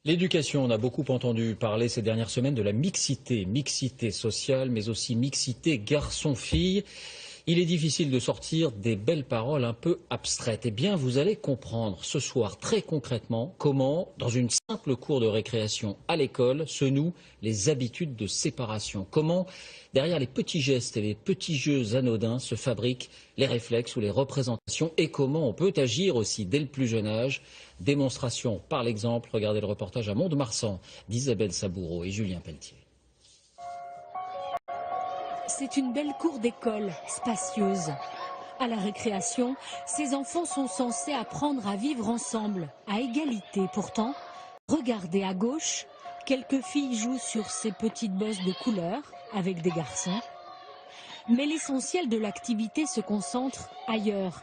L'éducation, on a beaucoup entendu parler ces dernières semaines de la mixité sociale, mais aussi mixité garçon-fille. Il est difficile de sortir des belles paroles un peu abstraites. Eh bien, vous allez comprendre ce soir très concrètement comment, dans une simple cour de récréation à l'école, se nouent les habitudes de séparation. Comment, derrière les petits gestes et les petits jeux anodins, se fabriquent les réflexes ou les représentations et comment on peut agir aussi dès le plus jeune âge. Démonstration par l'exemple. Regardez le reportage à Mont-de-Marsan d'Isabelle Saboureau et Julien Pelletier. C'est une belle cour d'école, spacieuse. À la récréation, ces enfants sont censés apprendre à vivre ensemble, à égalité. Pourtant, regardez à gauche, quelques filles jouent sur ces petites bosses de couleur avec des garçons. Mais l'essentiel de l'activité se concentre ailleurs,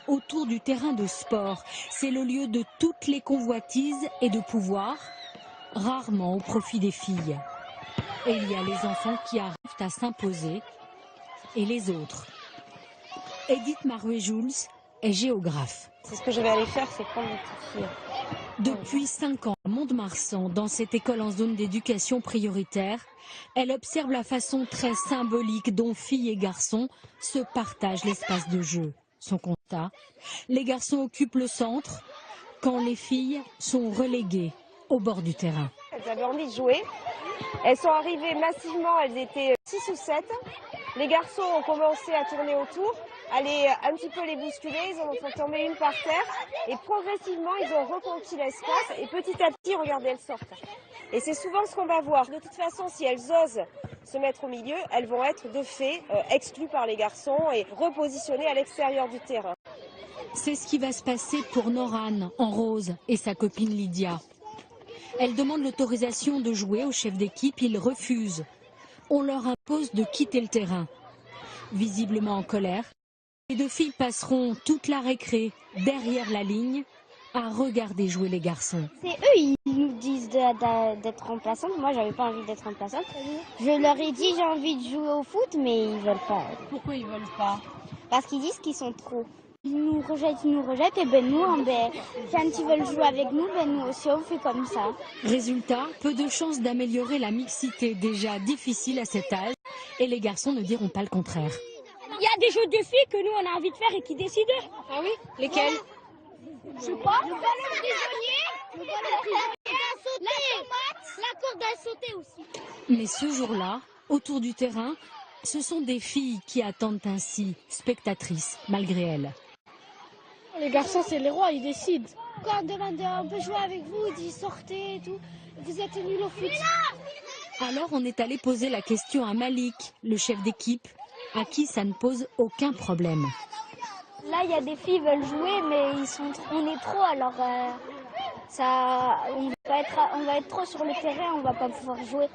autour du terrain de sport. C'est le lieu de toutes les convoitises et de pouvoir, rarement au profit des filles. Et il y a les enfants qui arrivent à s'imposer et les autres. Edith Marouet-Jules est géographe. C'est ce que je vais aller faire, c'est prendre une petite fille. Depuis 5 ans, à Mont-de-Marsan, dans cette école en zone d'éducation prioritaire, elle observe la façon très symbolique dont filles et garçons se partagent l'espace de jeu. Son constat, les garçons occupent le centre quand les filles sont reléguées au bord du terrain. Elles avaient envie de jouer. Elles sont arrivées massivement, elles étaient 6 ou 7. Les garçons ont commencé à tourner autour, aller un petit peu les bousculer, ils en ont fait tomber une par terre et progressivement ils ont reconquis l'espace et petit à petit, regardez, elles sortent. Et c'est souvent ce qu'on va voir. De toute façon, si elles osent se mettre au milieu, elles vont être de fait exclues par les garçons et repositionnées à l'extérieur du terrain. C'est ce qui va se passer pour Noran en rose et sa copine Lydia. Elle demande l'autorisation de jouer au chef d'équipe, il refuse. On leur impose de quitter le terrain. Visiblement en colère, les deux filles passeront toute la récré derrière la ligne à regarder jouer les garçons. C'est eux, ils nous disent d'être remplaçantes. Moi, j'avais pas envie d'être remplaçante. Je leur ai dit j'ai envie de jouer au foot, mais ils veulent pas. Pourquoi ils veulent pas? Parce qu'ils disent qu'ils sont trop. Ils nous rejettent, et ben nous, quand ils veulent jouer avec nous, ben nous aussi on fait comme ça. Résultat, peu de chances d'améliorer la mixité déjà difficile à cet âge et les garçons ne diront pas le contraire. Il y a des jeux de filles que nous on a envie de faire et qui décident. Ah oui? Lesquels? Je sais pas. Le ballon prisonnier, la corde à sauter aussi. Mais ce jour-là, autour du terrain, ce sont des filles qui attendent ainsi, spectatrices malgré elles. Les garçons c'est les rois, ils décident. Quand on demande on peut jouer avec vous, ils disent sortez et tout. Vous êtes nuls au foot. Alors on est allé poser la question à Malik, le chef d'équipe, à qui ça ne pose aucun problème. Là, il y a des filles qui veulent jouer, mais on est trop, alors on va être trop sur le terrain, on va pas pouvoir jouer.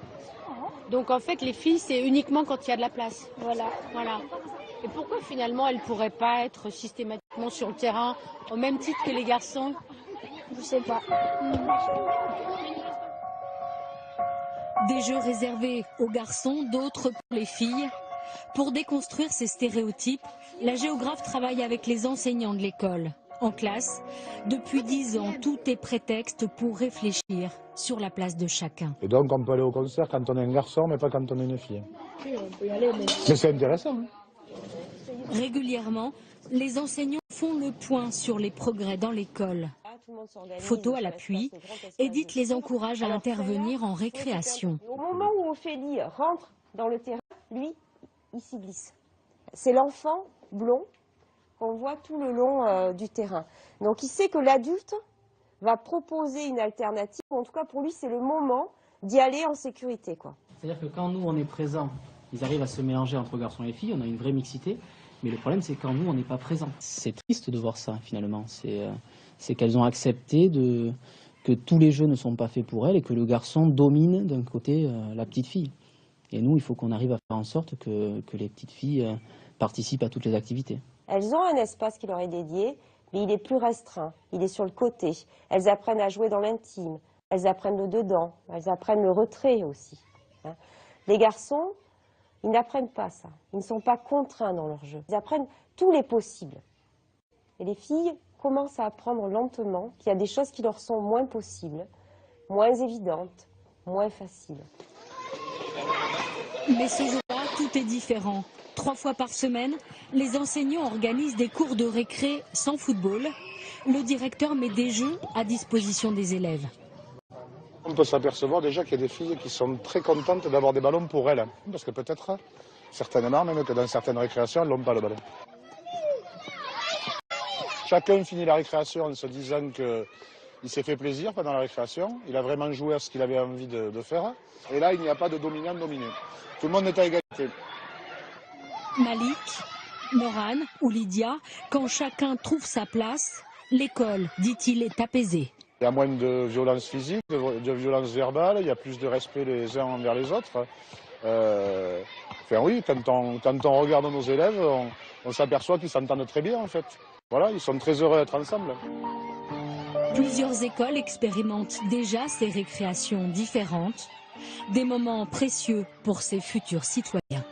Donc en fait, les filles, c'est uniquement quand il y a de la place. Voilà. Et pourquoi finalement elles ne pourraient pas être systématiquement sur le terrain au même titre que les garçons? Je sais pas. Des jeux réservés aux garçons, d'autres pour les filles. Pour déconstruire ces stéréotypes, la géographe travaille avec les enseignants de l'école. En classe, depuis 10 ans, tout est prétexte pour réfléchir sur la place de chacun. Et donc on peut aller au concert quand on est un garçon, mais pas quand on est une fille. Oui, on peut y aller, mais c'est intéressant. Hein. Régulièrement, les enseignants font le point sur les progrès dans l'école. Photo à l'appui, Edith les encourage à intervenir en récréation. Au moment où Ophélie rentre dans le terrain, lui, il s'y glisse. C'est l'enfant blond qu'on voit tout le long du terrain. Donc il sait que l'adulte va proposer une alternative. En tout cas, pour lui, c'est le moment d'y aller en sécurité, quoi. C'est-à-dire que quand nous, on est présents, ils arrivent à se mélanger entre garçons et filles, on a une vraie mixité. Mais le problème, c'est quand nous, on n'est pas présents. C'est triste de voir ça, finalement. C'est qu'elles ont accepté que tous les jeux ne sont pas faits pour elles et que le garçon domine d'un côté la petite fille. Et nous, il faut qu'on arrive à faire en sorte que les petites filles participent à toutes les activités. Elles ont un espace qui leur est dédié, mais il est plus restreint, il est sur le côté. Elles apprennent à jouer dans l'intime, elles apprennent le dedans, elles apprennent le retrait aussi. Les garçons, ils n'apprennent pas ça, ils ne sont pas contraints dans leur jeu. Ils apprennent tous les possibles. Et les filles commencent à apprendre lentement qu'il y a des choses qui leur sont moins possibles, moins évidente, moins facile. Mais ce jour-là, tout est différent. 3 fois par semaine, les enseignants organisent des cours de récré sans football. Le directeur met des jeux à disposition des élèves. On peut s'apercevoir déjà qu'il y a des filles qui sont très contentes d'avoir des ballons pour elles. Parce que peut-être, certainement, même que dans certaines récréations, elles n'ont pas le ballon. Chacun finit la récréation en se disant qu'il s'est fait plaisir pendant la récréation. Il a vraiment joué à ce qu'il avait envie de faire. Et là, il n'y a pas de dominant-dominé. Tout le monde est à égalité. Malik, Noran ou Lydia, quand chacun trouve sa place, l'école, dit-il, est apaisée. Il y a moins de violence physique, de violence verbale, il y a plus de respect les uns envers les autres. Enfin oui, quand on regarde nos élèves, on s'aperçoit qu'ils s'entendent très bien en fait. Voilà, ils sont très heureux d'être ensemble. Plusieurs écoles expérimentent déjà ces récréations différentes, des moments précieux pour ces futurs citoyens.